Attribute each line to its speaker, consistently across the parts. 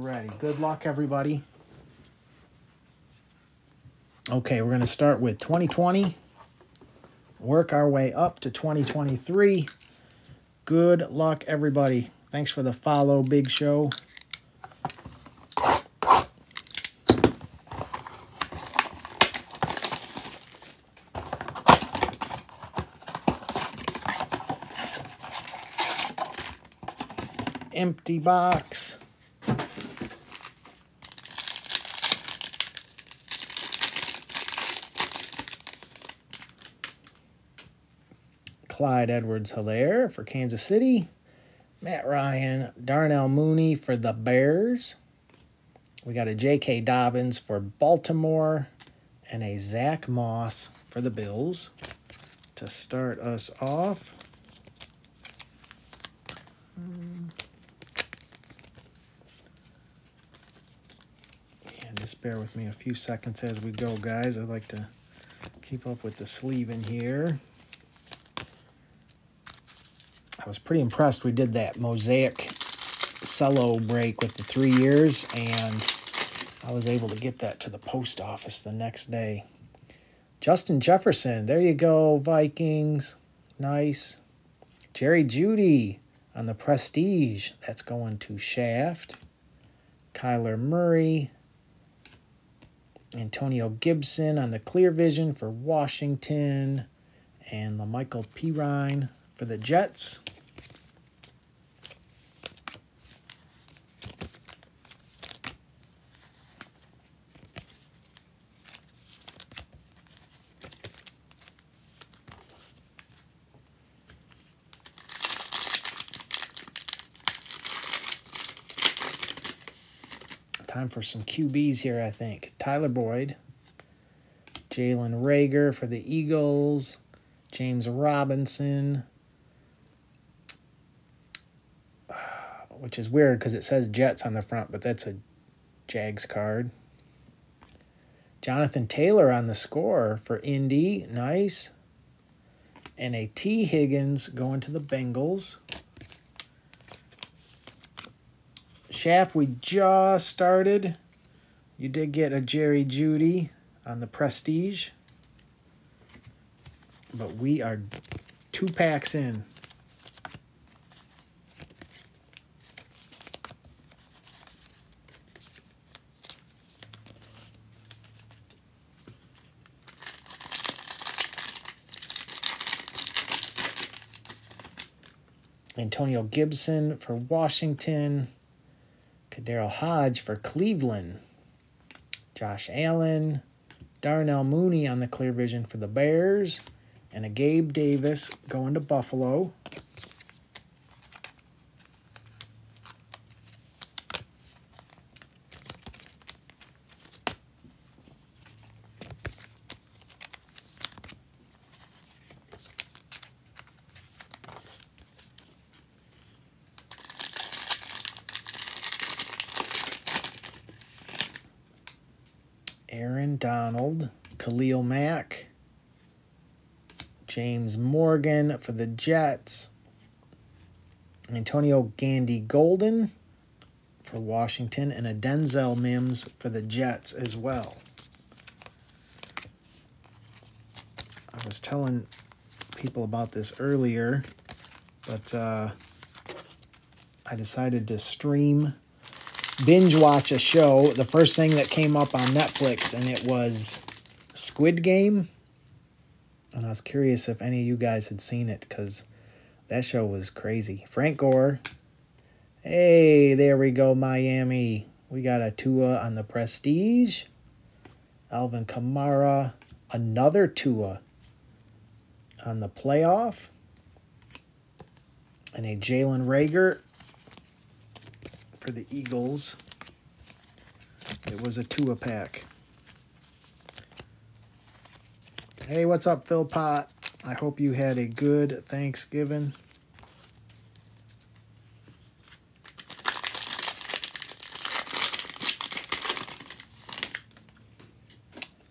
Speaker 1: ready. Good luck, everybody. Okay, we're going to start with 2020. Work our way up to 2023. Good luck, everybody. Thanks for the follow, Big Show. Empty box. Clyde Edwards-Helaire for Kansas City. Matt Ryan, Darnell Mooney for the Bears. We got a J.K. Dobbins for Baltimore and a Zach Moss for the Bills to start us off. And just bear with me a few seconds as we go, guys. I'd like to keep up with the sleeve in here. I was pretty impressed. We did that mosaic cello break with the 3 years, and I was able to get that to the post office the next day. Justin Jefferson, there you go, Vikings. Nice. Jerry Jeudy on the Prestige. That's going to Shaft. Kyler Murray. Antonio Gibson on the Clear Vision for Washington. And LaMichael Pirine for the Jets. Time for some QBs here, I think. Tyler Boyd. Jalen Reagor for the Eagles. James Robinson. Which is weird because it says Jets on the front, but that's a Jags card. Jonathan Taylor on the score for Indy. Nice. And a T. Higgins going to the Bengals. Shaft, we just started. You did get a Jerry Jeudy on the Prestige. But we are 2 packs in. Antonio Gibson for Washington. Kadarrell Hodge for Cleveland. Josh Allen. Darnell Mooney on the Clear Vision for the Bears. And a Gabe Davis going to Buffalo. Aaron Donald, Khalil Mack, James Morgan for the Jets, Antonio Gandy Golden for Washington, and a Denzel Mims for the Jets as well. I was telling people about this earlier, but I decided to binge watch a show. The first thing that came up on Netflix, and it was Squid Game. And I was curious if any of you guys had seen it, because that show was crazy. Frank Gore. Hey, there we go, Miami. We got a Tua on the Prestige. Alvin Kamara. Another Tua on the Playoff. And a Jalen Reagor for the Eagles. It was a Tua pack. Hey, what's up, Phil Pot? I hope you had a good Thanksgiving.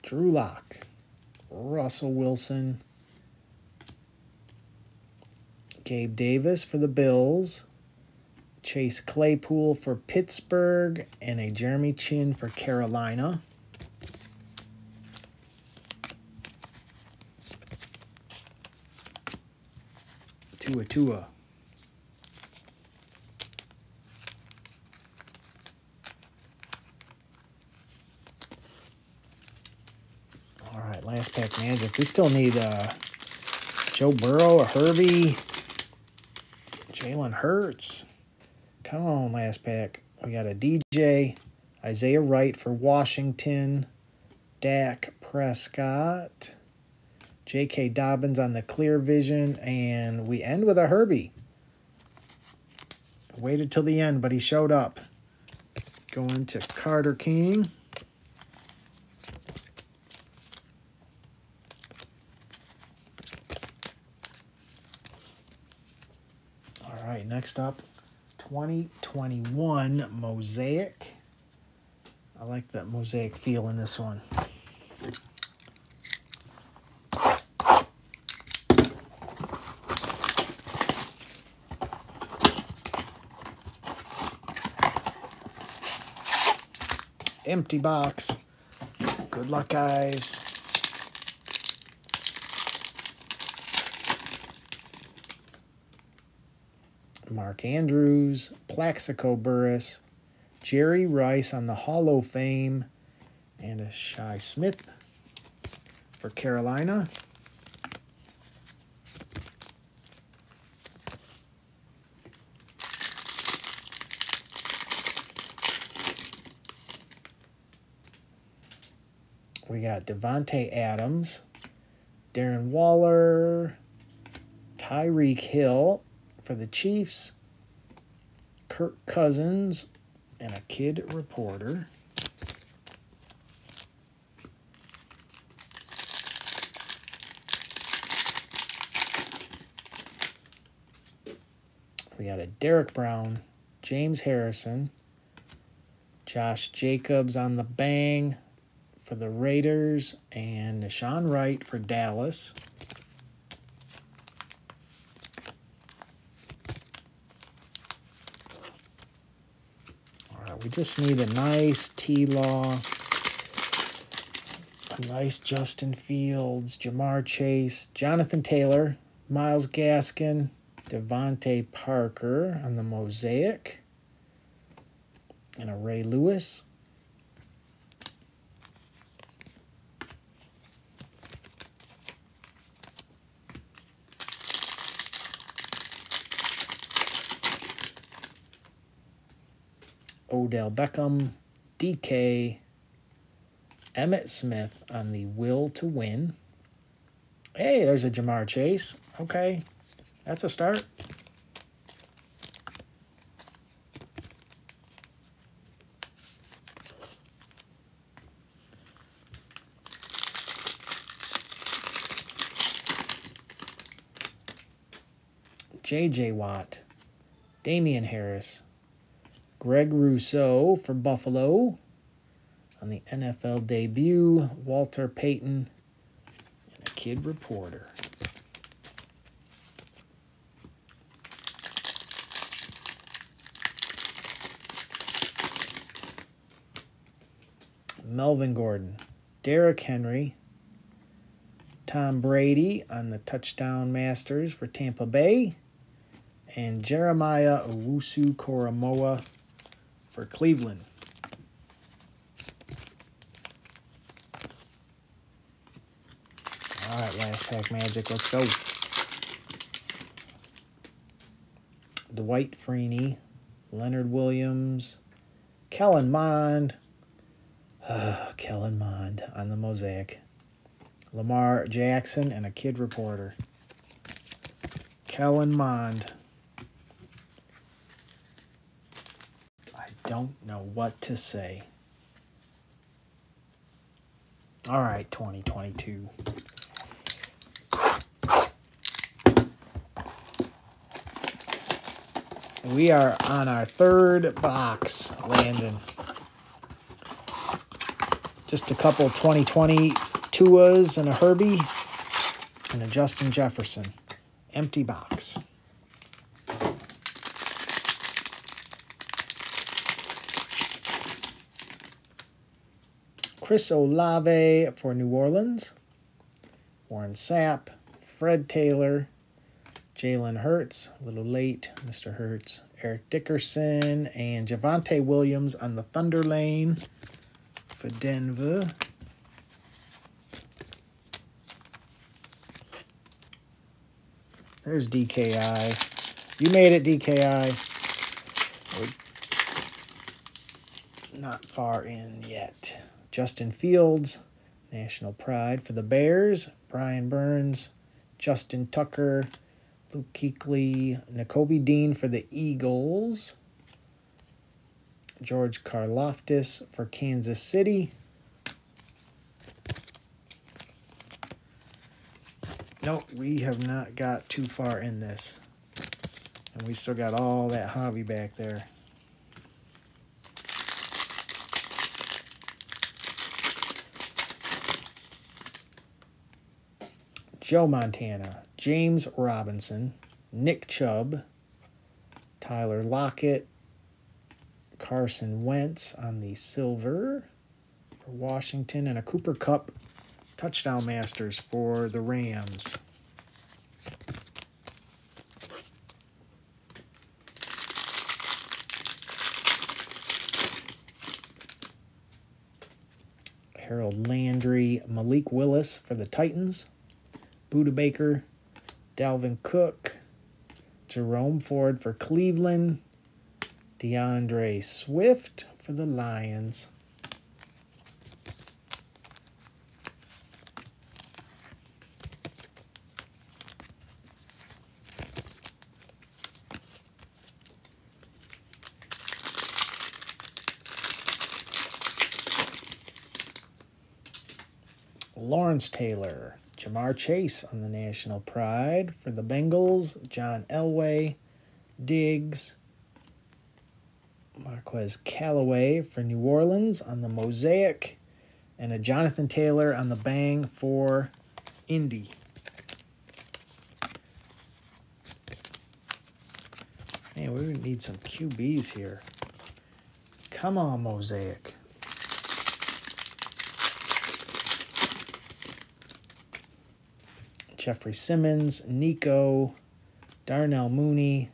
Speaker 1: Drew Lock, Russell Wilson, Gabe Davis for the Bills, Chase Claypool for Pittsburgh, and a Jeremy Chin for Carolina. Tua. All right, last pack magic. We still need Joe Burrow, a Herbie, Jalen Hurts. Come on, last pack. We got a DJ, Isaiah Wright for Washington, Dak Prescott, J.K. Dobbins on the clear vision, and we end with a Herbie. Waited till the end, but he showed up. Going to Carter King. All right, next up, 2021 Mosaic. I like that Mosaic feel in this one. Empty box. Good luck, guys. Mark Andrews, Plaxico Burress, Jerry Rice on the Hall of Fame, and a Shi Smith for Carolina. We got Devontae Adams, Darren Waller, Tyreek Hill for the Chiefs, Kirk Cousins, and a kid reporter. We got a Derek Brown, James Harrison, Josh Jacobs on the bang for the Raiders, and Deshaun Wright for Dallas. All right, we just need a nice T-Law, a nice Justin Fields, Jamar Chase, Jonathan Taylor, Myles Gaskin, Devontae Parker on the Mosaic, and a Ray Lewis. Odell Beckham, DK, Emmitt Smith on the Will to Win. Hey, there's a Jamar Chase. Okay, that's a start. J.J. Watt, Damian Harris, Greg Rousseau for Buffalo on the NFL debut, Walter Payton, and a kid reporter. Melvin Gordon, Derrick Henry, Tom Brady on the Touchdown Masters for Tampa Bay, and Jeremiah Owusu-Koramoah for Cleveland. All right, last pack magic. Let's go. Dwight Freeney, Leonard Williams, Kellen Mond. Kellen Mond on the Mosaic. Lamar Jackson and a kid reporter. Kellen Mond. I don't know what to say. All right, 2022. We are on our third box, Landon. Just a couple 2020 Tuas and a Herbie and a Justin Jefferson. Empty box. Chris Olave for New Orleans. Warren Sapp, Fred Taylor, Jalen Hurts, a little late, Mr. Hurts, Eric Dickerson, and Javonte Williams on the Thunder lane for Denver. There's DKI. You made it, DKI. We're not far in yet. Justin Fields, National Pride for the Bears. Brian Burns, Justin Tucker, Luke Kuechly, Nakobe Dean for the Eagles. George Karlaftis for Kansas City. Nope, we have not got too far in this. And we still got all that hobby back there. Joe Montana, James Robinson, Nick Chubb, Tyler Lockett, Carson Wentz on the silver for Washington, and a Cooper Kupp touchdown masters for the Rams. Harold Landry, Malik Willis for the Titans. Buda Baker, Dalvin Cook, Jerome Ford for Cleveland, DeAndre Swift for the Lions. Lawrence Taylor, Jamar Chase on the National Pride for the Bengals, John Elway, Diggs, Marquez Callaway for New Orleans on the Mosaic, and a Jonathan Taylor on the Bang for Indy. Man, we need some QBs here. Come on, Mosaic. Jeffrey Simmons, Nico, Darnell Mooney,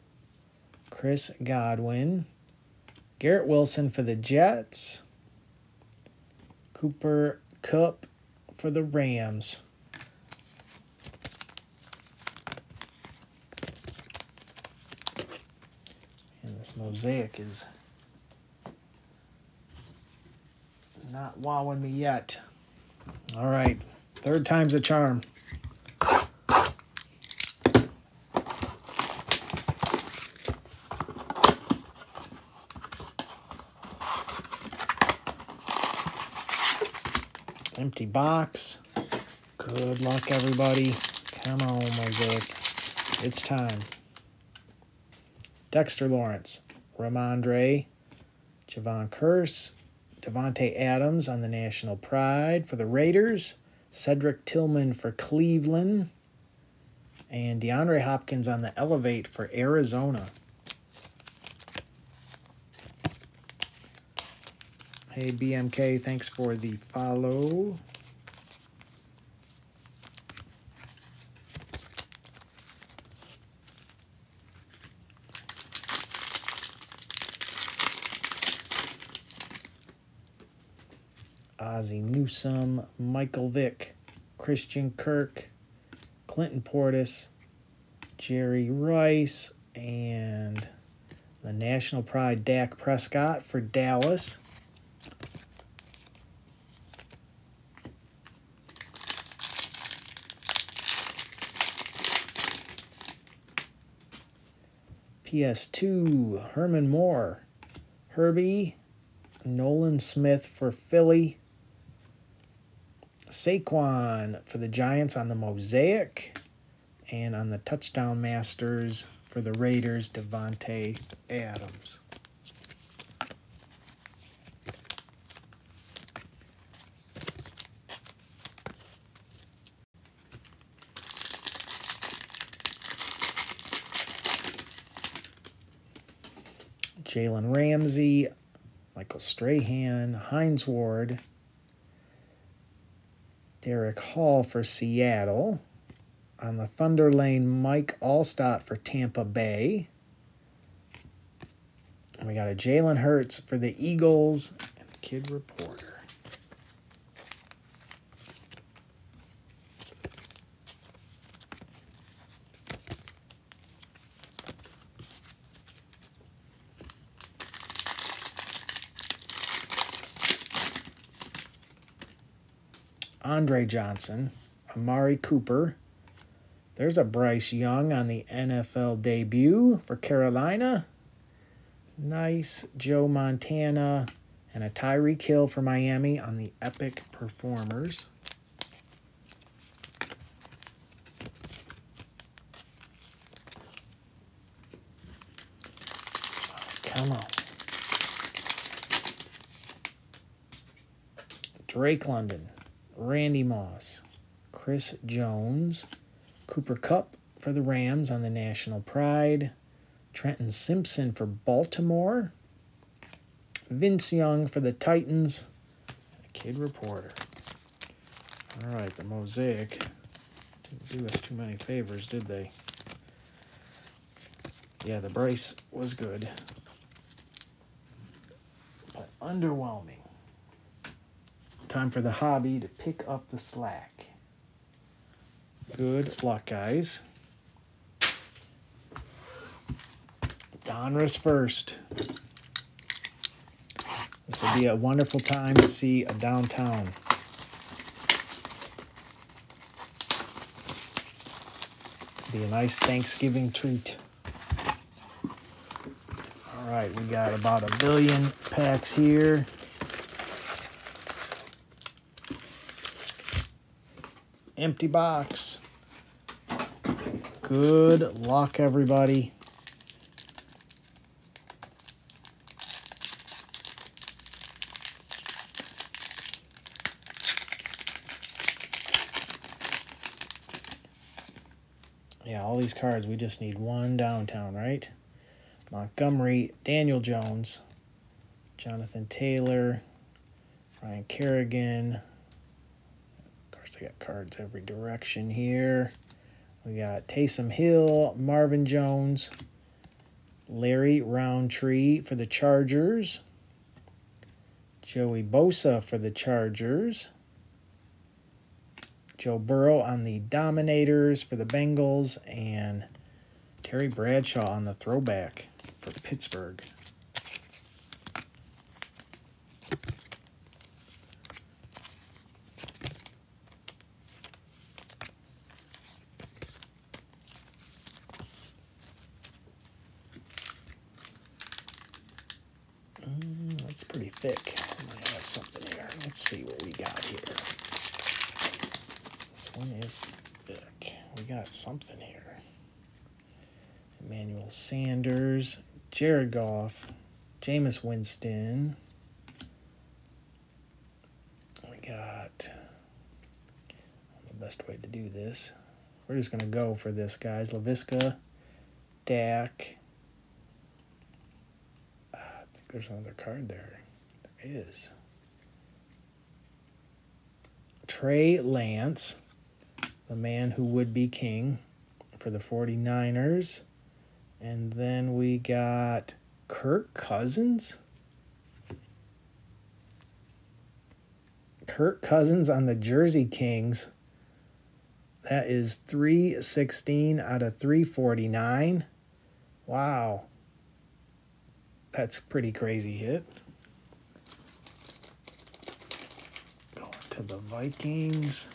Speaker 1: Chris Godwin, Garrett Wilson for the Jets, Cooper Kupp for the Rams. And this Mosaic is not wowing me yet. All right, third time's a charm. Empty box. Good luck, everybody. Come on, Mosaic. It's time. Dexter Lawrence, Ramondre, Javon Kearse, Devontae Adams on the National Pride for the Raiders, Cedric Tillman for Cleveland, and DeAndre Hopkins on the Elevate for Arizona. Hey, BMK, thanks for the follow. Ozzie Newsome, Michael Vick, Christian Kirk, Clinton Portis, Jerry Rice, and the National Pride Dak Prescott for Dallas. PS2, Herman Moore, Herbie, Nolan Smith for Philly, Saquon for the Giants on the Mosaic, and on the Touchdown Masters for the Raiders, Devontae Adams. Jalen Ramsey, Michael Strahan, Hines Ward, Derek Hall for Seattle. On the Thunder Lane, Mike Allstott for Tampa Bay. And we got a Jalen Hurts for the Eagles and the Kid Reporter. Andre Johnson, Amari Cooper. There's a Bryce Young on the NFL debut for Carolina. Nice. Joe Montana and a Tyreek Hill for Miami on the Epic Performers. Come on. Drake London, Randy Moss, Chris Jones, Cooper Kupp for the Rams on the National Pride, Trenton Simpson for Baltimore, Vince Young for the Titans, and a Kid Reporter. All right, the Mosaic didn't do us too many favors, did they? Yeah, the Bryce was good, but underwhelming. Time for the hobby to pick up the slack. Good luck, guys. Donruss first. This will be a wonderful time to see a downtown. Be a nice Thanksgiving treat. All right, we got about 1 billion packs here. Empty box. Good luck, everybody. Yeah, all these cards, we just need one downtown, right? Montgomery, Daniel Jones, Jonathan Taylor, Ryan Kerrigan. Of course, I got cards every direction here. We got Taysom Hill, Marvin Jones, Larry Roundtree for the Chargers, Joey Bosa for the Chargers, Joe Burrow on the Dominators for the Bengals, and Terry Bradshaw on the throwback for Pittsburgh. That's pretty thick. I might have something here. Let's see what we got here. This one is thick. We got something here. Emmanuel Sanders, Jared Goff, Jameis Winston. We got the best way to do this. We're just going to go for this, guys. LaVisca, Dak. I think there's another card there. There is. Trey Lance, the man who would be king for the 49ers. And then we got Kirk Cousins. Kirk Cousins on the Jersey Kings. That is 316 out of 349. Wow. That's a pretty crazy hit. Going to the Vikings.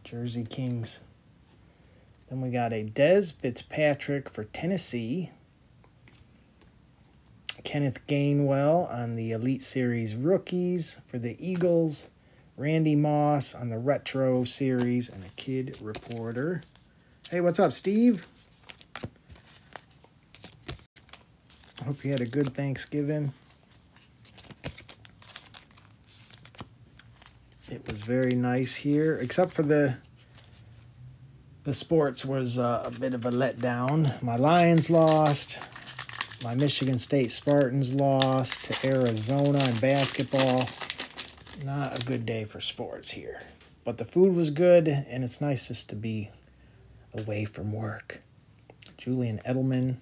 Speaker 1: Jersey Kings. Then we got a Dez Fitzpatrick for Tennessee. Kenneth Gainwell on the Elite Series Rookies for the Eagles. Randy Moss on the Retro Series and a Kid Reporter. Hey, what's up, Steve? Hope you had a good Thanksgiving. It was very nice here, except for the sports was a bit of a letdown. My Lions lost. My Michigan State Spartans lost to Arizona in basketball. Not a good day for sports here. But the food was good, and it's nice just to be away from work. Julian Edelman,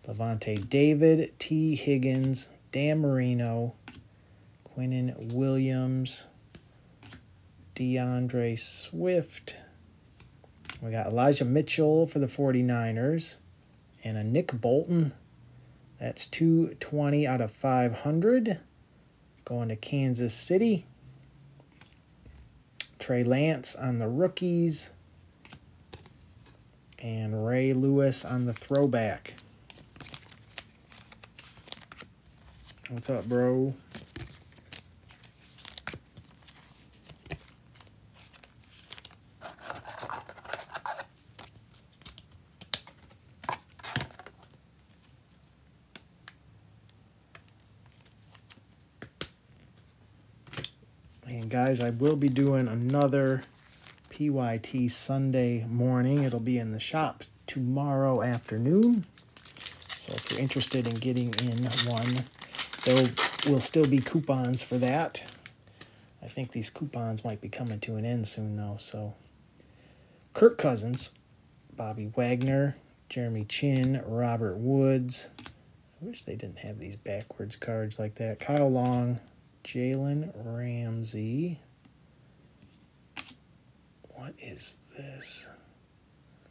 Speaker 1: Levante David, T. Higgins, Dan Marino, Quinnen Williams, DeAndre Swift. We got Elijah Mitchell for the 49ers and a Nick Bolton. That's 220 out of 500. Going to Kansas City. Trey Lance on the rookies. And Ray Lewis on the throwback. What's up, bro? And guys, I will be doing another PYT Sunday morning. It'll be in the shop tomorrow afternoon. So if you're interested in getting in one, there will still be coupons for that. I think these coupons might be coming to an end soon, though. So Kirk Cousins, Bobby Wagner, Jeremy Chin, Robert Woods. I wish they didn't have these backwards cards like that. Kyle Long, Jalen Ramsey. What is this?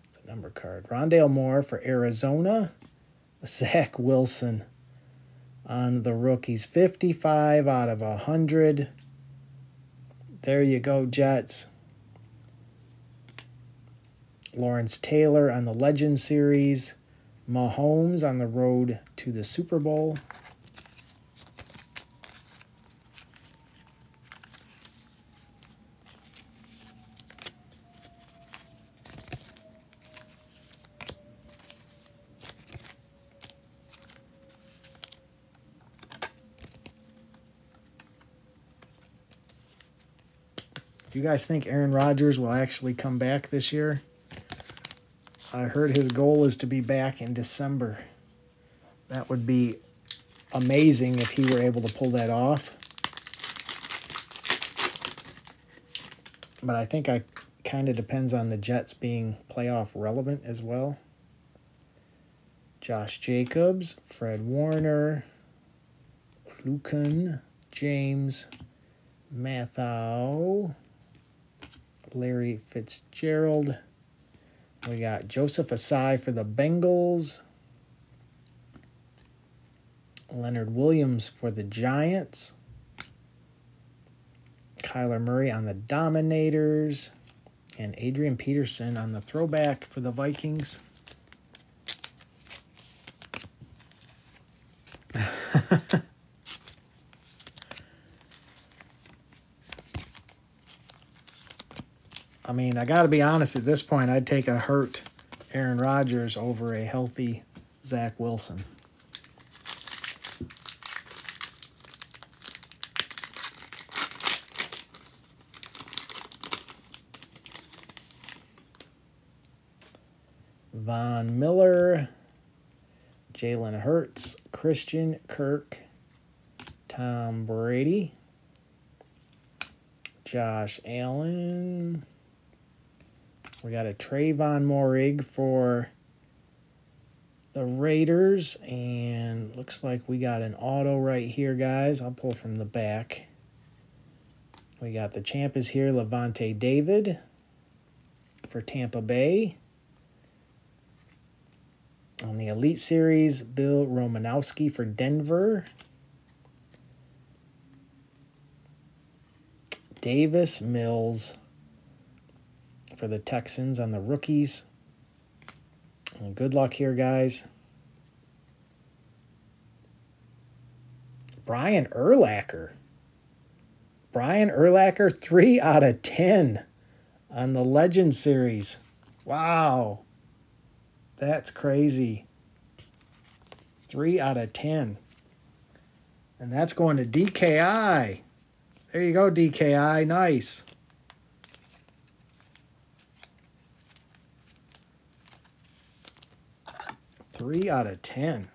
Speaker 1: It's a number card. Rondale Moore for Arizona. Zach Wilson on the rookies. 55 out of 100. There you go, Jets. Lawrence Taylor on the Legend Series. Mahomes on the road to the Super Bowl. Do you guys think Aaron Rodgers will actually come back this year? I heard his goal is to be back in December. That would be amazing if he were able to pull that off. But I think it kind of depends on the Jets being playoff relevant as well. Josh Jacobs, Fred Warner, Lucan, James, Mathau, Larry Fitzgerald. We got Joseph Asai for the Bengals. Leonard Williams for the Giants. Kyler Murray on the Dominators. And Adrian Peterson on the throwback for the Vikings. I mean, I got to be honest, at this point, I'd take a hurt Aaron Rodgers over a healthy Zach Wilson. Von Miller, Jalen Hurts, Christian Kirk, Tom Brady, Josh Allen. We got a Trayvon Morig for the Raiders, and looks like we got an auto right here, guys. I'll pull from the back. We got the champ is here, Levante David for Tampa Bay. On the Elite Series, Bill Romanowski for Denver. Davis Mills for the Texans on the rookies. And good luck here, guys. Brian Urlacher. Brian Urlacher, 3 out of 10 on the Legend Series. Wow. That's crazy. 3 out of 10. And that's going to DKI. There you go, DKI. Nice. Three out of 10.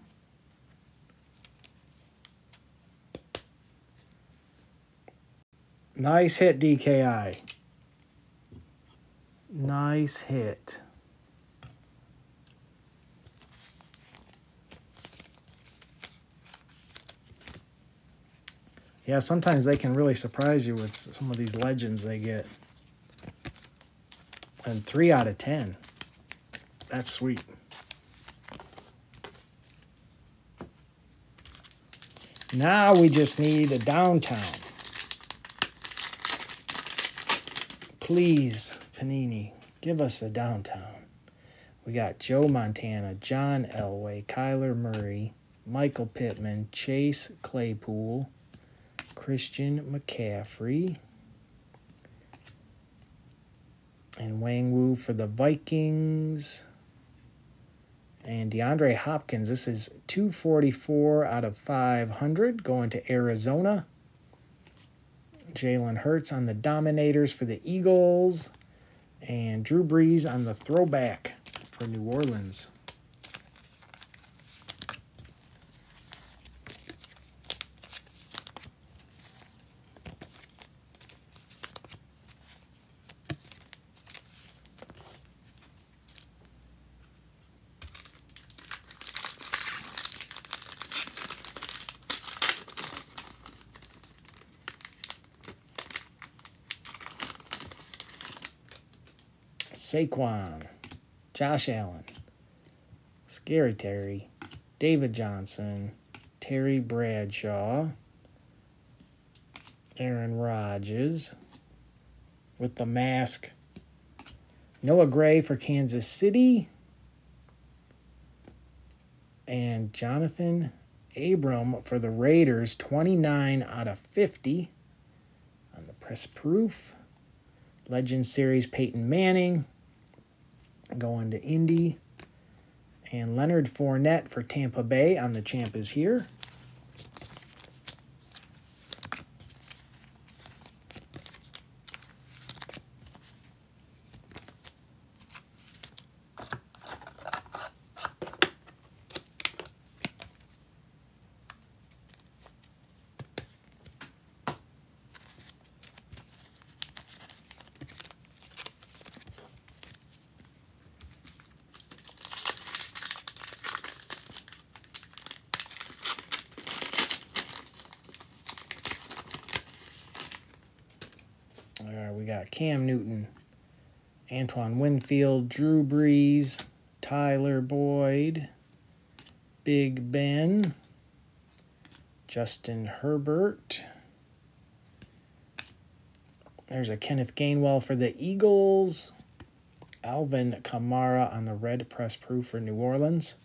Speaker 1: Nice hit, DKI. Nice hit. Yeah, sometimes they can really surprise you with some of these legends they get. And 3 out of 10. That's sweet. Now we just need a downtown. Please, Panini, give us a downtown. We got Joe Montana, John Elway, Kyler Murray, Michael Pittman, Chase Claypool, Christian McCaffrey, and Wang Wu for the Vikings. And DeAndre Hopkins, this is 244 out of 500, going to Arizona. Jalen Hurts on the Dominators for the Eagles. And Drew Brees on the throwback for New Orleans. Saquon, Josh Allen, Scary Terry, David Johnson, Terry Bradshaw, Aaron Rodgers with the mask, Noah Gray for Kansas City, and Jonathan Abram for the Raiders, 29 out of 50 on the press proof. Legend Series Peyton Manning going to Indy. And Leonard Fournette for Tampa Bay on the Champ is here. All right, we got Cam Newton, Antoine Winfield, Drew Brees, Tyler Boyd, Big Ben, Justin Herbert. There's a Kenneth Gainwell for the Eagles. Alvin Kamara on the red press proof for New Orleans.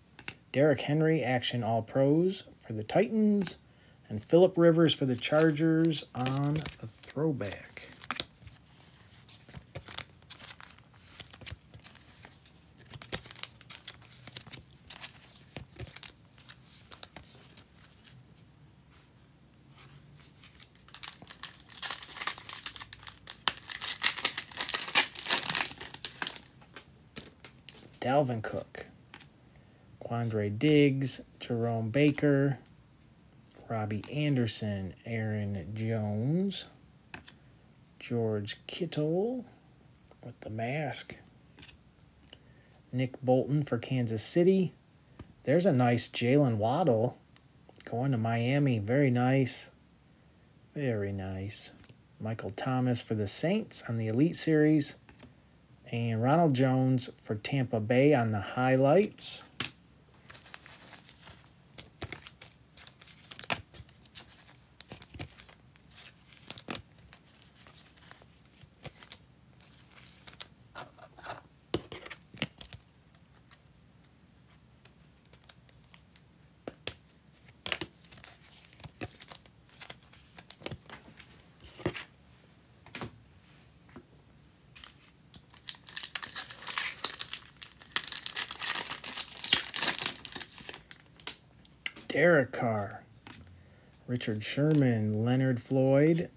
Speaker 1: Derrick Henry, Action All Pros for the Titans. And Phillip Rivers for the Chargers on the throwback. Dalvin Cook, Quandre Diggs, Jerome Baker, Robbie Anderson, Aaron Jones, George Kittle with the mask, Nick Bolton for Kansas City. There's a nice Jalen Waddle going to Miami. Very nice. Very nice. Michael Thomas for the Saints on the Elite Series. And Ronald Jones for Tampa Bay on the highlights. Derek Carr, Richard Sherman, Leonard Floyd,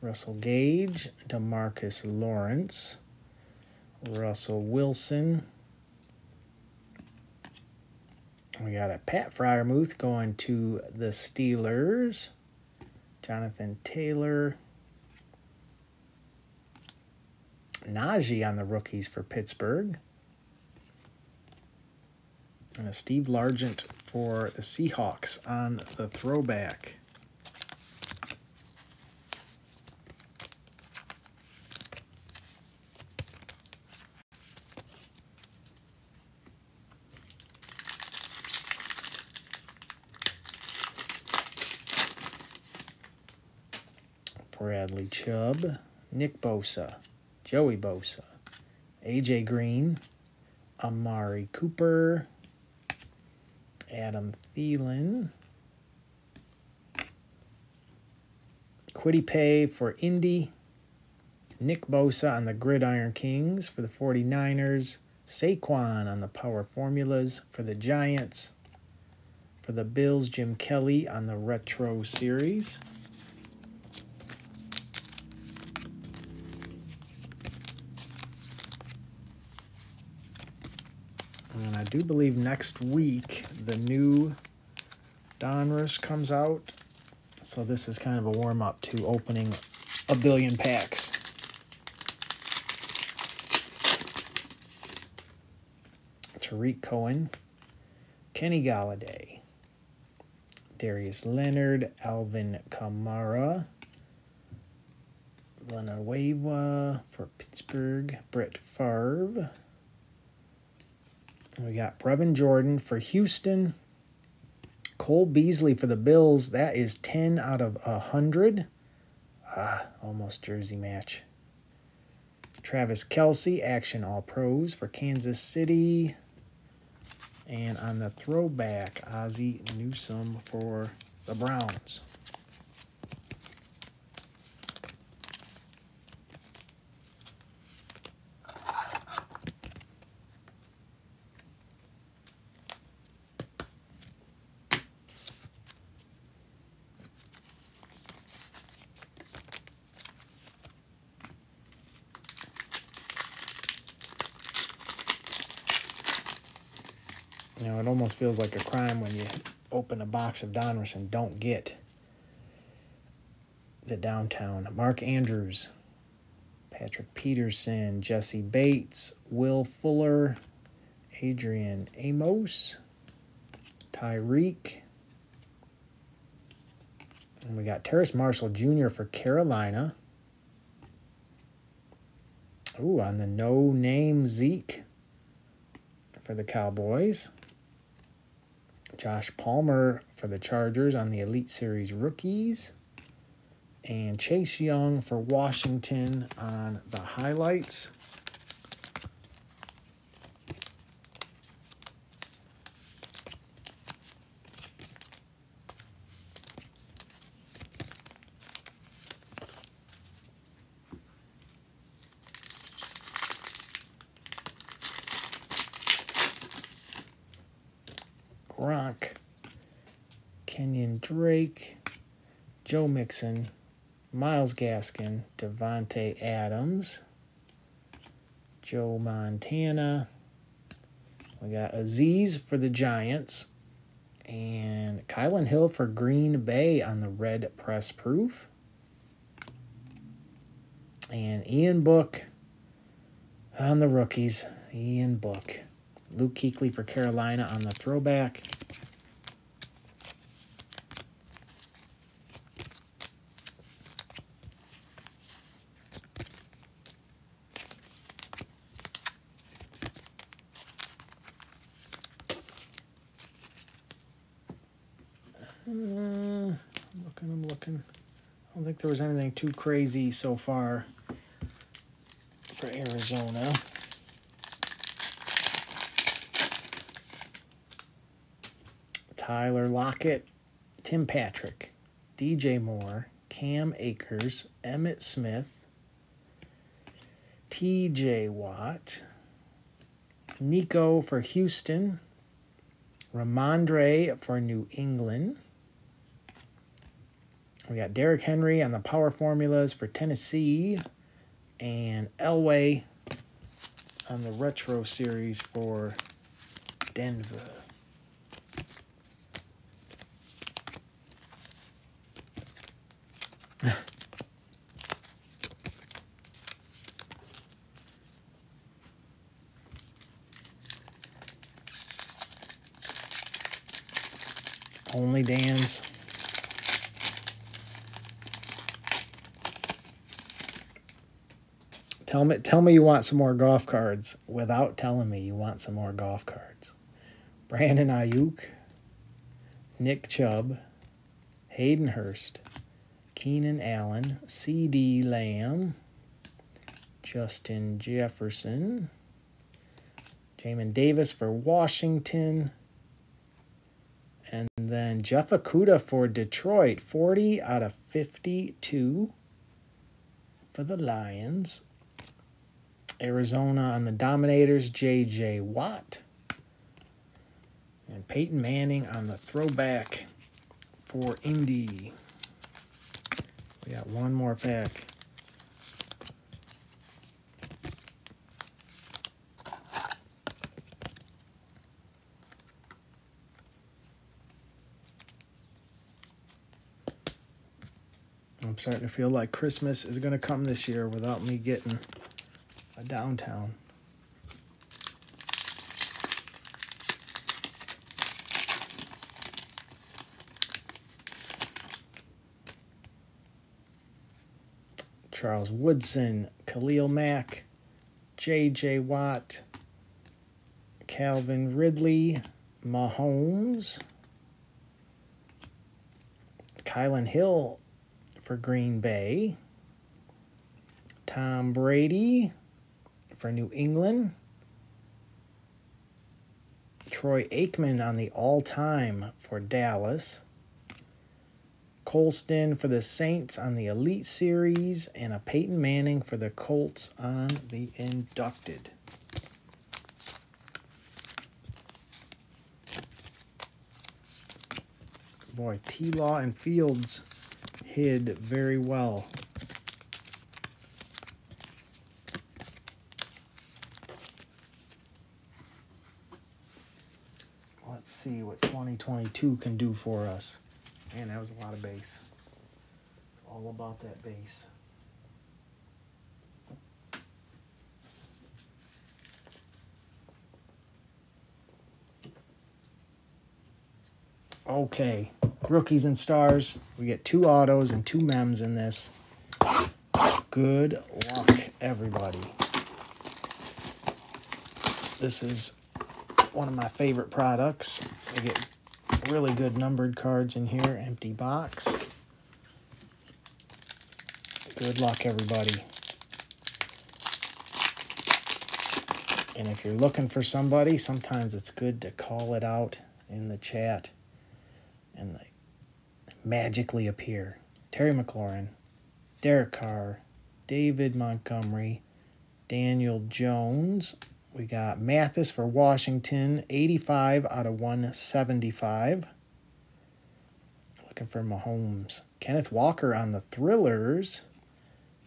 Speaker 1: Russell Gage, DeMarcus Lawrence, Russell Wilson. We got a Pat Freiermuth going to the Steelers. Jonathan Taylor. Najee on the rookies for Pittsburgh. And a Steve Largent for the Seahawks on the throwback. Bradley Chubb, Nick Bosa, Joey Bosa, AJ Green, Amari Cooper, Adam Thielen, Kwity Paye for Indy, Nick Bosa on the Gridiron Kings for the 49ers, Saquon on the Power Formulas for the Giants, for the Bills, Jim Kelly on the Retro Series. And I do believe next week the new Donruss comes out. So this is kind of a warm-up to opening a billion packs. Tariq Cohen, Kenny Galladay, Darius Leonard, Alvin Kamara, Villanueva for Pittsburgh, Brett Favre. We got Brevin Jordan for Houston. Cole Beasley for the Bills. That is 10 out of 100. Almost jersey match. Travis Kelce, Action All Pros for Kansas City. And on the throwback, Ozzie Newsome for the Browns. You know, it almost feels like a crime when you open a box of Donruss and don't get the downtown. Mark Andrews, Patrick Peterson, Jesse Bates, Will Fuller, Adrian Amos, Tyreek. And we got Terrace Marshall Jr. for Carolina. Ooh, on the no-name Zeke for the Cowboys. Josh Palmer for the Chargers on the Elite Series rookies. And Chase Young for Washington on the highlights. Gronk, Kenyon Drake, Joe Mixon, Myles Gaskin, Devontae Adams, Joe Montana. We got Aziz for the Giants, and Kylan Hill for Green Bay on the red press proof. And Ian Book on the rookies. Ian Book. Luke Kuechly for Carolina on the throwback. I'm looking. I don't think there was anything too crazy so far for Arizona. Tyler Lockett, Tim Patrick, DJ Moore, Cam Akers, Emmitt Smith, TJ Watt, Nico for Houston, Ramondre for New England. We got Derrick Henry on the power formulas for Tennessee. And Elway on the retro series for Denver. Only Dan's. Tell me you want some more golf cards without telling me you want some more golf cards. Brandon Ayuk, Nick Chubb, Hayden Hurst, Keenan Allen, C.D. Lamb, Justin Jefferson, Jamin Davis for Washington, and then Jeff Okudah for Detroit, 40 out of 52 for the Lions. Arizona on the Dominators, J.J. Watt. And Peyton Manning on the throwback for Indy. We got one more pack. I'm starting to feel like Christmas is going to come this year without me getting a downtown. Charles Woodson, Khalil Mack, J.J. Watt, Calvin Ridley, Mahomes, Kylan Hill for Green Bay, Tom Brady for New England, Troy Aikman on the all-time for Dallas, Colston for the Saints on the Elite Series, and a Peyton Manning for the Colts on the Inducted. Boy, T-Law and Fields hid very well. Let's see what 2022 can do for us. Man, that was a lot of base. It's all about that base. Okay, rookies and stars. We get 2 autos and 2 mems in this. Good luck, everybody. This is one of my favorite products. I get really good numbered cards in here. Empty box. Good luck, everybody. And if you're looking for somebody, sometimes it's good to call it out in the chat and they magically appear. Terry McLaurin, Derek Carr, David Montgomery, Daniel Jones. We got Mathis for Washington, 85 out of 175. Looking for Mahomes. Kenneth Walker on the Thrillers.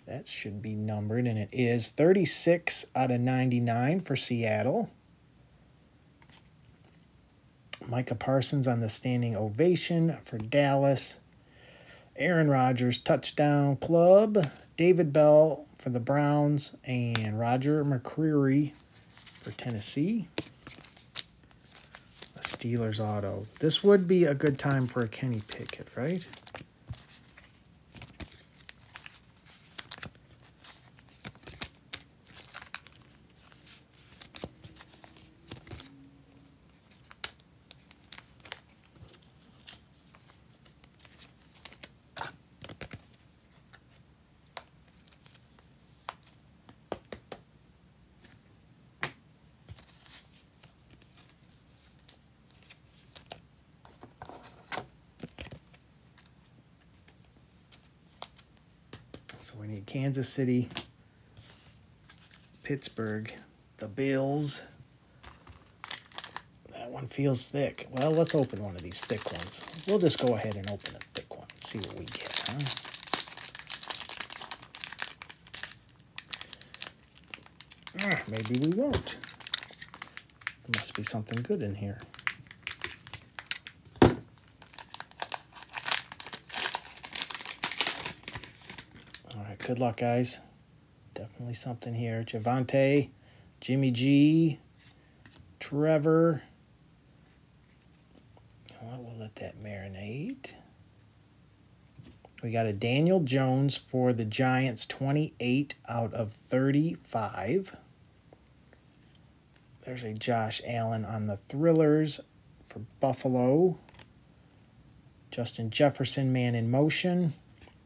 Speaker 1: That should be numbered, and it is 36 out of 99 for Seattle. Micah Parsons on the Standing Ovation for Dallas. Aaron Rodgers, Touchdown Club. David Bell for the Browns, and Roger McCreary for Tennessee. A Steelers auto. This would be a good time for a Kenny Pickett, right? So we need Kansas City, Pittsburgh, the Bills. That one feels thick. Well, let's open one of these thick ones. We'll just go ahead and open a thick one and see what we get, huh? Maybe we won't. There must be something good in here. All right, good luck, guys. Definitely something here. Javante, Jimmy G, Trevor. Well, we'll let that marinate. We got a Daniel Jones for the Giants, 28 out of 35. There's a Josh Allen on the Thrillers for Buffalo. Justin Jefferson, man in motion.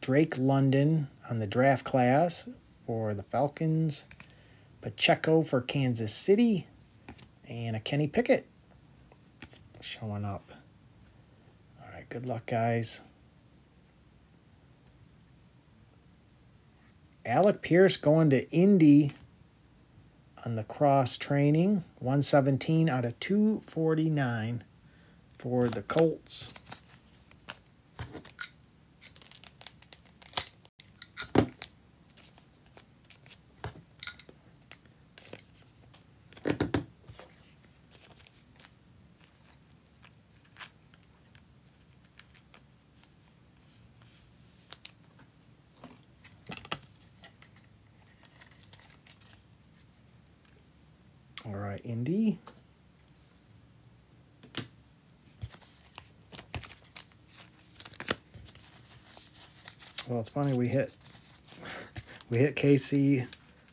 Speaker 1: Drake London on the draft class for the Falcons. Pacheco for Kansas City. And a Kenny Pickett showing up. All right, good luck, guys. Alec Pierce going to Indy on the cross training. 117 out of 249 for the Colts. All right, Indy. Well, it's funny we hit KC,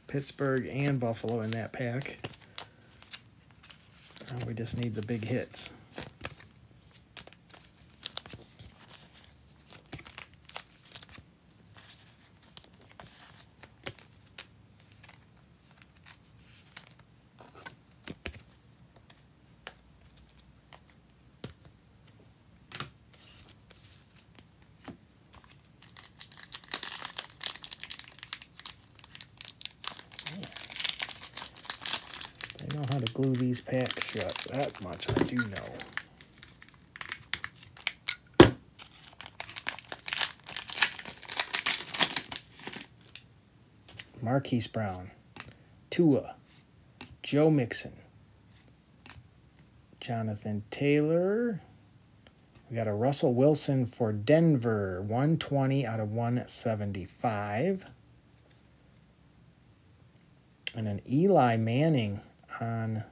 Speaker 1: Pittsburgh, and Buffalo in that pack. We just need the big hits. They know how to glue these packs shut. That much I do know. Marquise Brown, Tua, Joe Mixon, Jonathan Taylor. We got a Russell Wilson for Denver, 120 out of 175. And an Eli Manning on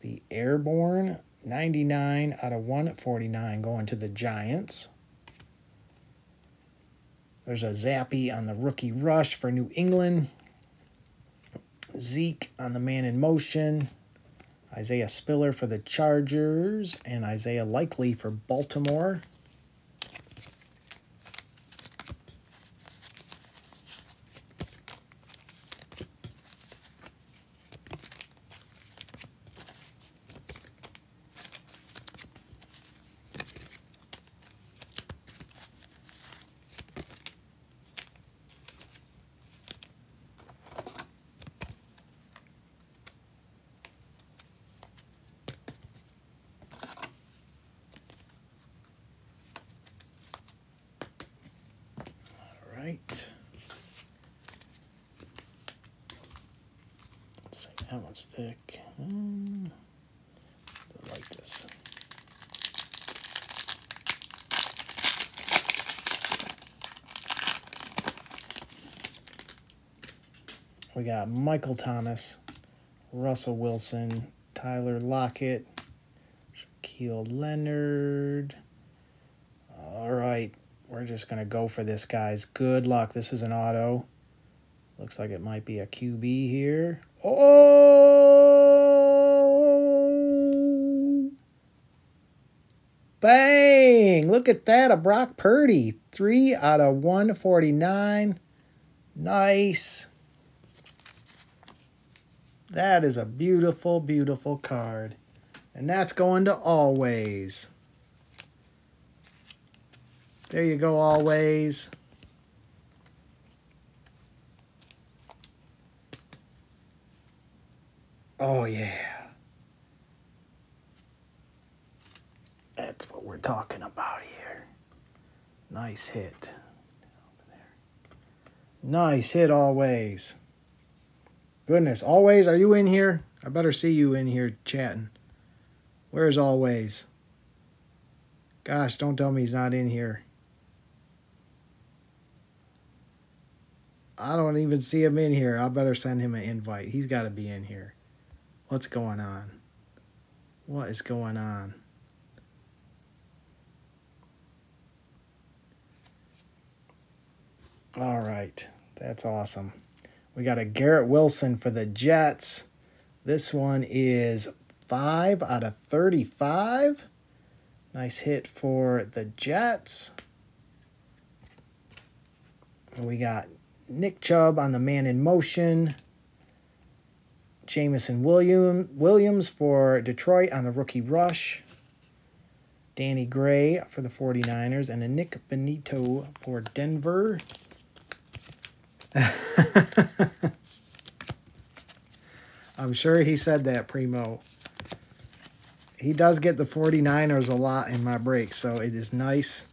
Speaker 1: the Airborne, 99 out of 149 going to the Giants. There's a Zappy on the rookie rush for New England. Zeke on the man in motion. Isaiah Spiller for the Chargers. And Isaiah Likely for Baltimore. Right. Let's see, that one's thick. I like this. We got Michael Thomas, Russell Wilson, Tyler Lockett, Shaquille Leonard. All right. We're just going to go for this, guys. Good luck. This is an auto. Looks like it might be a QB here. Oh! Bang! Look at that. A Brock Purdy. 3 out of 149. Nice. That is a beautiful, beautiful card. And that's going to Always. There you go, Always. Oh, yeah. we're talking about here. Nice hit. Nice hit, Always. Goodness, Always, are you in here? I better see you in here chatting. Where's Always? Gosh, don't tell me he's not in here. I don't even see him in here. I better send him an invite. He's got to be in here. What's going on? What is going on? All right. That's awesome. We got a Garrett Wilson for the Jets. This one is 5 out of 35. Nice hit for the Jets. And we got Nick Chubb on the Man in Motion. Jamison Williams for Detroit on the Rookie Rush. Danny Gray for the 49ers. And a Nick Benito for Denver. I'm sure he said that, Primo. He does get the 49ers a lot in my break, so it is nice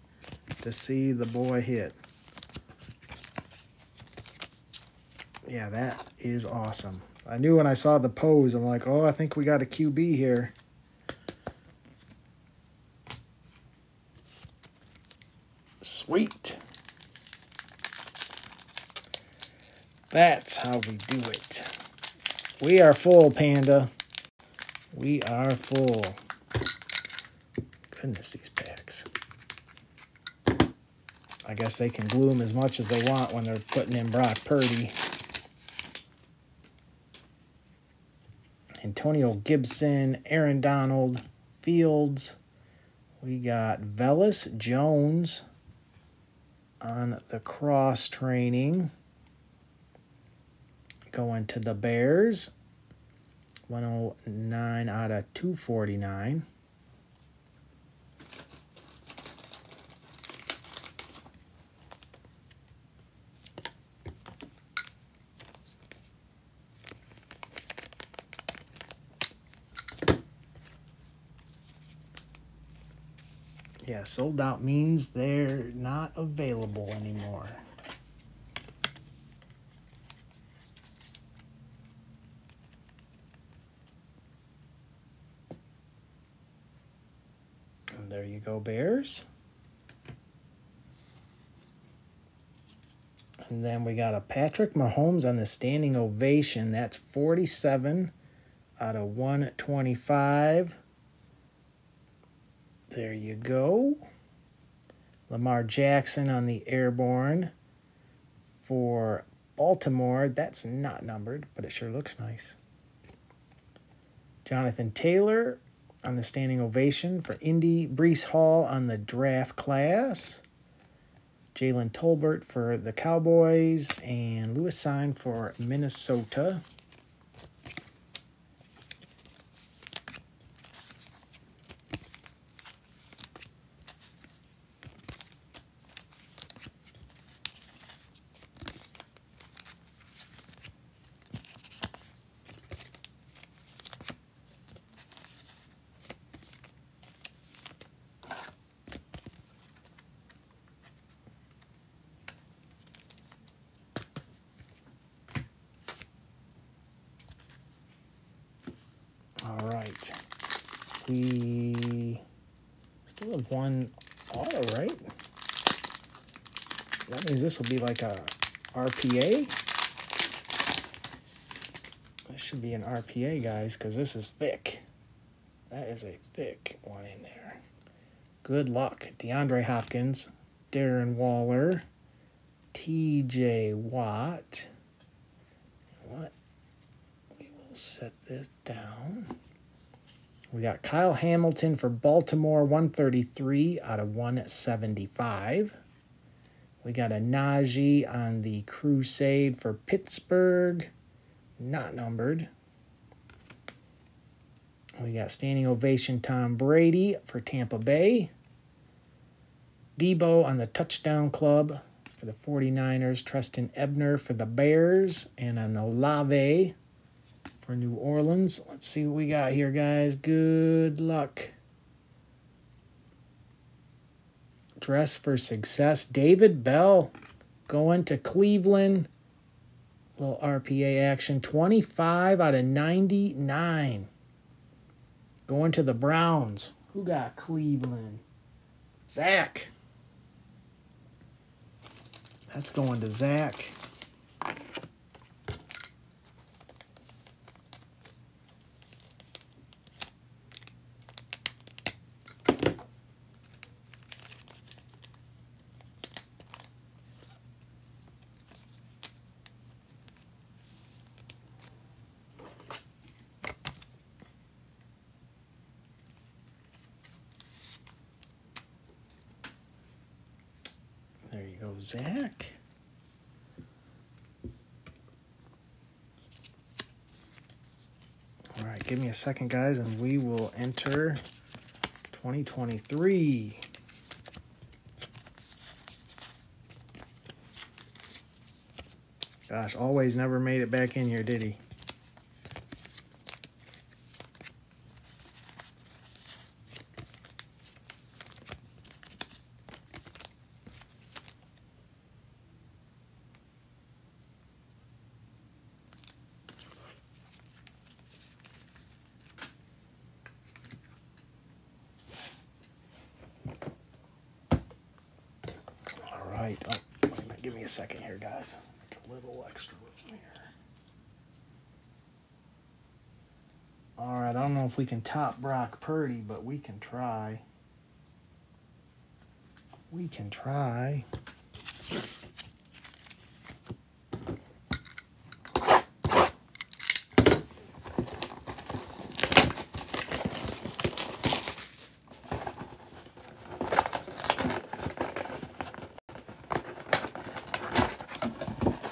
Speaker 1: to see the boy hit. Yeah, that is awesome. I knew when I saw the pose, I'm like, oh, I think we got a QB here. Sweet. That's how we do it. We are full, Panda. We are full. Goodness, these packs. I guess they can glue them as much as they want when they're putting in Brock Purdy. Antonio Gibson, Aaron Donald, Fields. We got Velus Jones on the cross training. Going to the Bears. 109 out of 249. Yeah, sold out means they're not available anymore. And there you go, Bears. And then we got a Patrick Mahomes on the standing ovation. That's 47 out of 125. There you go. Lamar Jackson on the airborne for Baltimore. That's not numbered, but it sure looks nice. Jonathan Taylor on the standing ovation for Indy. Breece Hall on the draft class. Jalen Tolbert for the Cowboys. And Lewis Sign for Minnesota. All right. We still have one auto, right? That means this will be like a RPA. This should be an RPA, guys, because this is thick. That is a thick one in there. Good luck. DeAndre Hopkins, Darren Waller, TJ Watt. What? We will set this down. We got Kyle Hamilton for Baltimore, 133 out of 175. We got a Najee on the Crusade for Pittsburgh, not numbered. We got standing ovation Tom Brady for Tampa Bay. Debo on the touchdown club for the 49ers. Treston Ebner for the Bears. And an Olave for New Orleans. Let's see what we got here, guys. Good luck. Dress for Success. David Bell going to Cleveland. Little RPA action. 25 out of 99. Going to the Browns. Who got Cleveland? Zach. That's going to Zach. There you go, Zach. All right, give me a second, guys, and we will enter 2023. Gosh, Always never made it back in here, did he? Right. Oh, wait a minute. Give me a second here, guys. Make a little extra room here. All right. I don't know if we can top Brock Purdy, but we can try. We can try.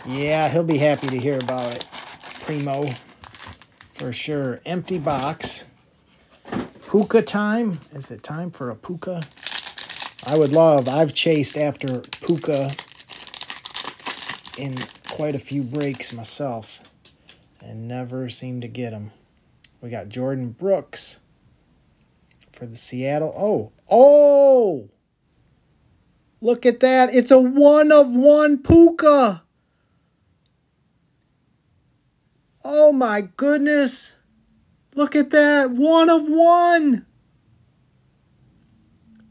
Speaker 1: Yeah, he'll be happy to hear about it. Primo, for sure. Empty box. Puka time. Is it time for a Puka? I've chased after Puka in quite a few breaks myself and never seemed to get him. We got Jordan Brooks for the Seattle. Oh! Look at that. It's a 1-of-1 Puka. Oh my goodness. Look at that. 1-of-1.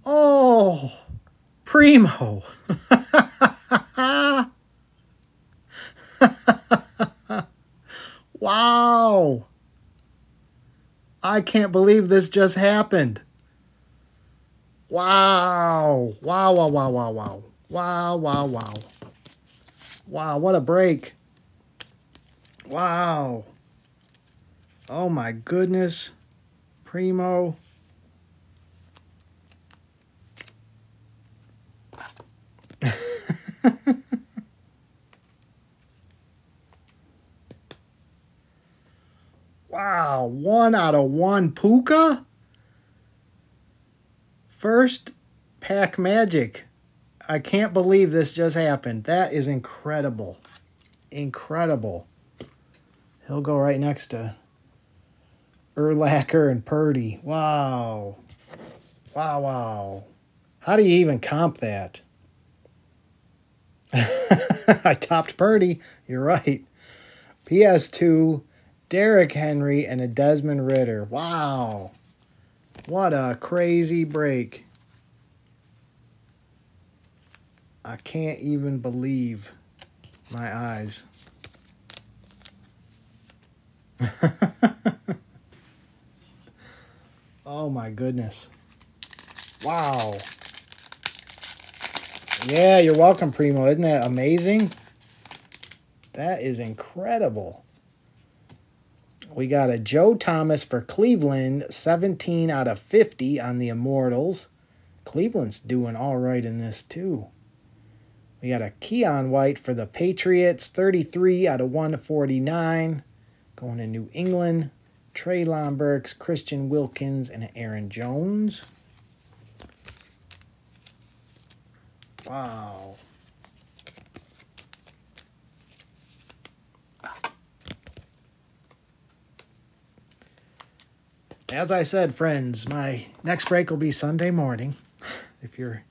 Speaker 1: Oh, Primo. Wow. I can't believe this just happened. Wow. Wow, wow, wow, wow, wow. Wow, wow, wow. Wow, what a break. Wow. Oh my goodness. Primo. Wow, 1-out-of-1 Puka? First pack magic. I can't believe this just happened. That is incredible. Incredible. He'll go right next to Urlacher and Purdy. Wow. Wow, wow. How do you even comp that? I topped Purdy. You're right. PS2, Derrick Henry, and a Desmond Ridder. Wow. What a crazy break. I can't even believe my eyes. Oh my goodness. Wow. Yeah, you're welcome, Primo. Isn't that amazing? That is incredible. We got a Joe Thomas for Cleveland, 17 out of 50 on the Immortals. Cleveland's doing all right in this too. We got a Keon White for the Patriots, 33 out of 149. Going to New England. Treylon Burks, Christian Wilkins, and Aaron Jones. Wow. As I said, friends, my next break will be Sunday morning. If you're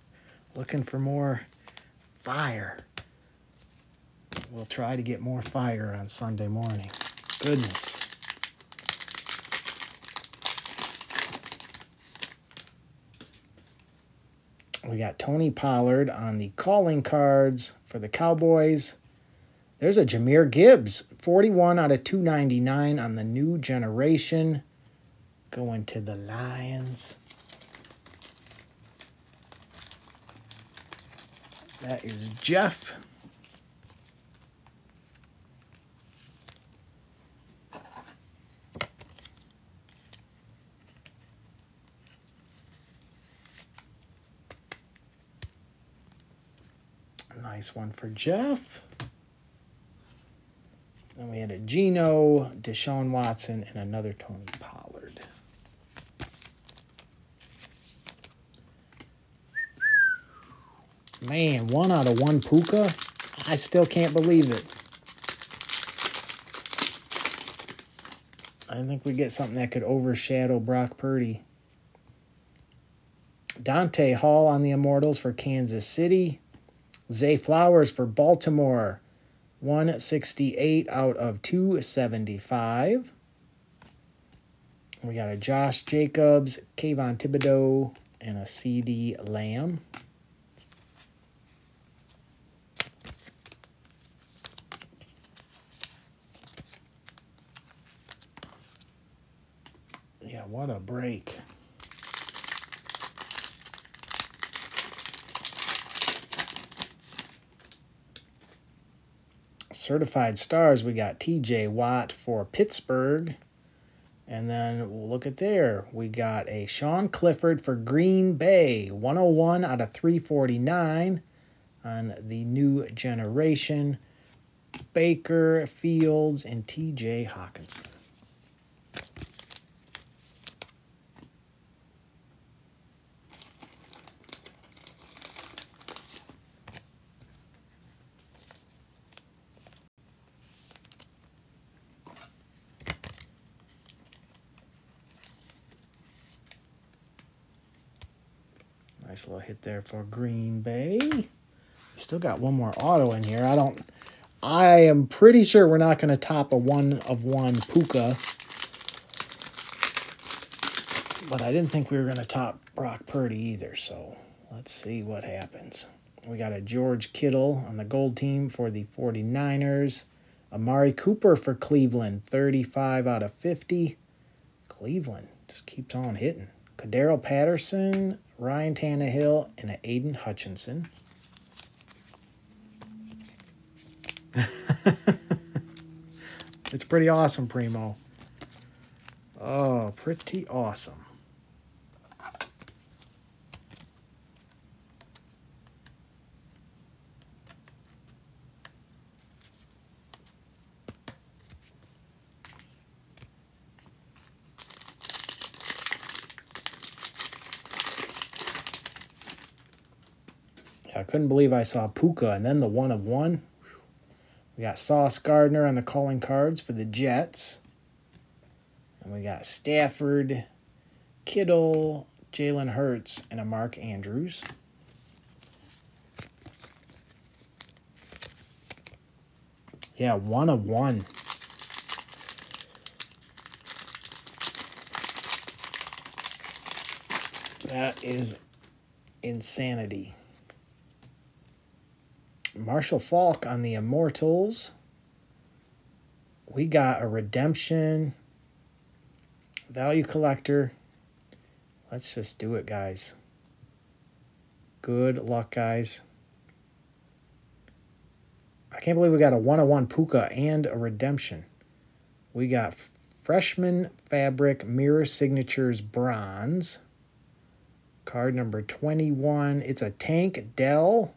Speaker 1: Looking for more fire. We'll try to get more fire on Sunday morning. Goodness. We got Tony Pollard on the calling cards for the Cowboys. There's a Jahmyr Gibbs, 41 out of 299 on the new generation. Going to the Lions. That is Jeff. Nice one for Jeff. Then we had a Geno, Deshaun Watson, and another Tony Pollard. Man, 1 out of 1 Puka. I still can't believe it. I think we get something that could overshadow Brock Purdy. Dante Hall on the Immortals for Kansas City. Zay Flowers for Baltimore. 168 out of 275. We got a Josh Jacobs, Kayvon Thibodeau, and a CD Lamb. Yeah, what a break. Certified stars, we got TJ Watt for Pittsburgh. And then we'll look at there. We got a Sean Clifford for Green Bay. 101 out of 349 on the new generation. Baker, Fields, and TJ Hawkinson. Nice little hit there for Green Bay. Still got one more auto in here. I am pretty sure we're not going to top a 1 of 1 Puka. But I didn't think we were going to top Brock Purdy either, so let's see what happens. We got a George Kittle on the gold team for the 49ers. Amari Cooper for Cleveland, 35 out of 50. Cleveland just keeps on hitting. Kadero Patterson, Ryan Tannehill, and an Aiden Hutchinson. It's pretty awesome, Primo. Oh, pretty awesome. I couldn't believe I saw Puka and then the 1 of 1. We got Sauce Gardner on the calling cards for the Jets. And we got Stafford, Kittle, Jalen Hurts, and a Mark Andrews. Yeah, 1 of 1. That is insanity. Marshall Faulk on the Immortals. We got a redemption. Value collector. Let's just do it, guys. Good luck, guys. I can't believe we got a 1 of 1 Puka and a redemption. We got freshman fabric mirror signatures bronze. Card number 21. It's a Tank Dell.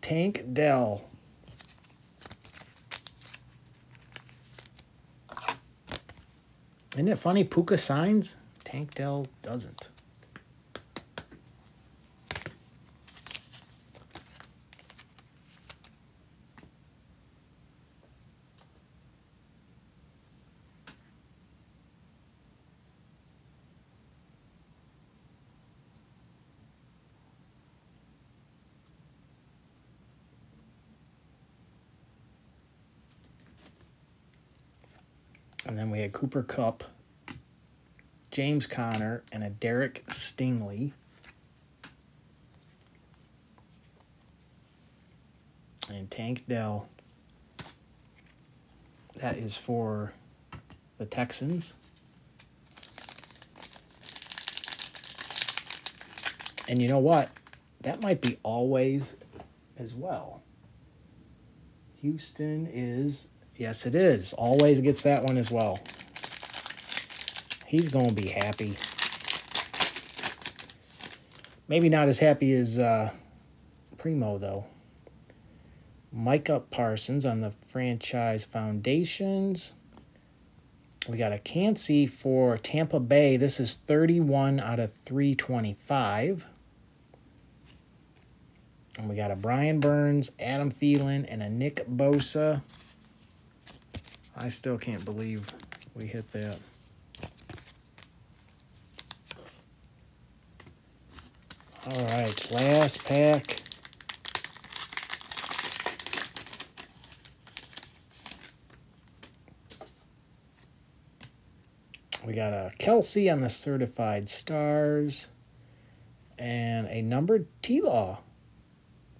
Speaker 1: Tank Dell. Isn't it funny? Puka signs, Tank Dell doesn't. And then we had Cooper Kupp, James Conner, and a Derek Stingley. And Tank Dell. That is for the Texans. And you know what? That might be always as well. Houston is, yes it is. Always gets that one as well. He's going to be happy. Maybe not as happy as Primo, though. Micah Parsons on the franchise foundations. We got a Cansey for Tampa Bay. This is 31 out of 325. And we got a Brian Burns, Adam Thielen, and a Nick Bosa. I still can't believe we hit that. All right, last pack. We got a Kelsey on the Certified Stars and a numbered T-Law.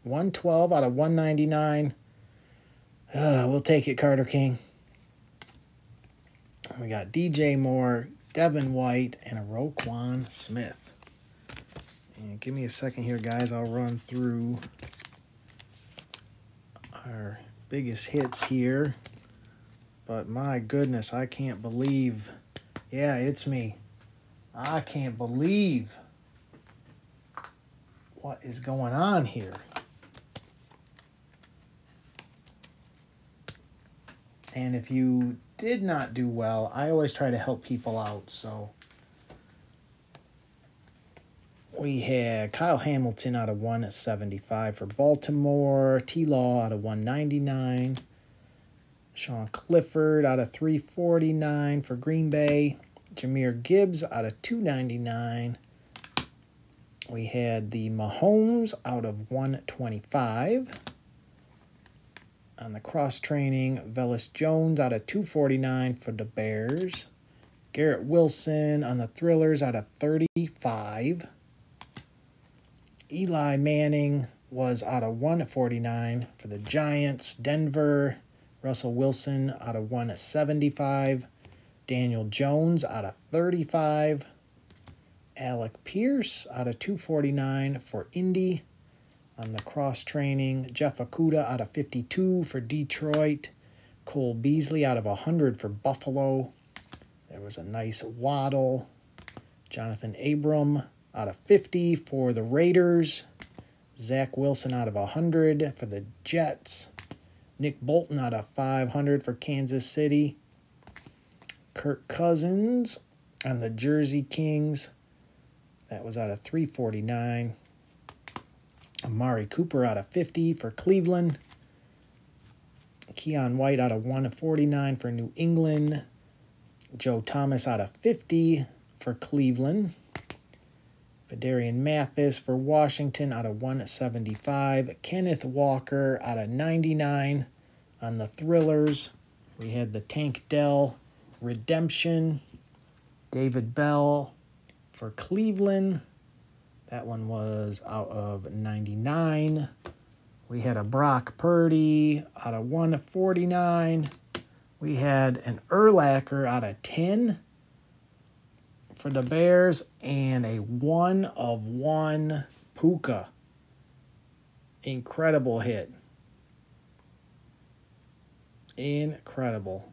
Speaker 1: 112 out of 199. We'll take it, Carter King. We got DJ Moore, Devin White, and a Roquan Smith. And give me a second here, guys. I'll run through our biggest hits here. But my goodness, I can't believe. Yeah, it's me. I can't believe what is going on here. And if you did not do well, I always try to help people out. So we had Kyle Hamilton out of 175 for Baltimore. T-Law out of 199. Sean Clifford out of 349 for Green Bay. Jahmyr Gibbs out of 299. We had the Mahomes out of 125. On the cross-training, Velus Jones out of 249 for the Bears. Garrett Wilson on the Thrillers out of 35. Eli Manning was out of 149 for the Giants. Denver, Russell Wilson out of 175. Daniel Jones out of 35. Alec Pierce out of 249 for Indy. On the cross-training, Jeff Okudah out of 52 for Detroit. Cole Beasley out of 100 for Buffalo. There was a nice Waddle. Jonathan Abram out of 50 for the Raiders. Zach Wilson out of 100 for the Jets. Nick Bolton out of 500 for Kansas City. Kirk Cousins on the Jersey Kings. That was out of 349. Amari Cooper out of 50 for Cleveland. Keon White out of 149 for New England. Joe Thomas out of 50 for Cleveland. Vidarian Mathis for Washington out of 175. Kenneth Walker out of 99 on the Thrillers. We had the Tank Dell Redemption. David Bell for Cleveland. That one was out of 99. We had a Brock Purdy out of 149. We had an Urlacher out of 10 for the Bears. And a 1/1 Puka. Incredible hit. Incredible.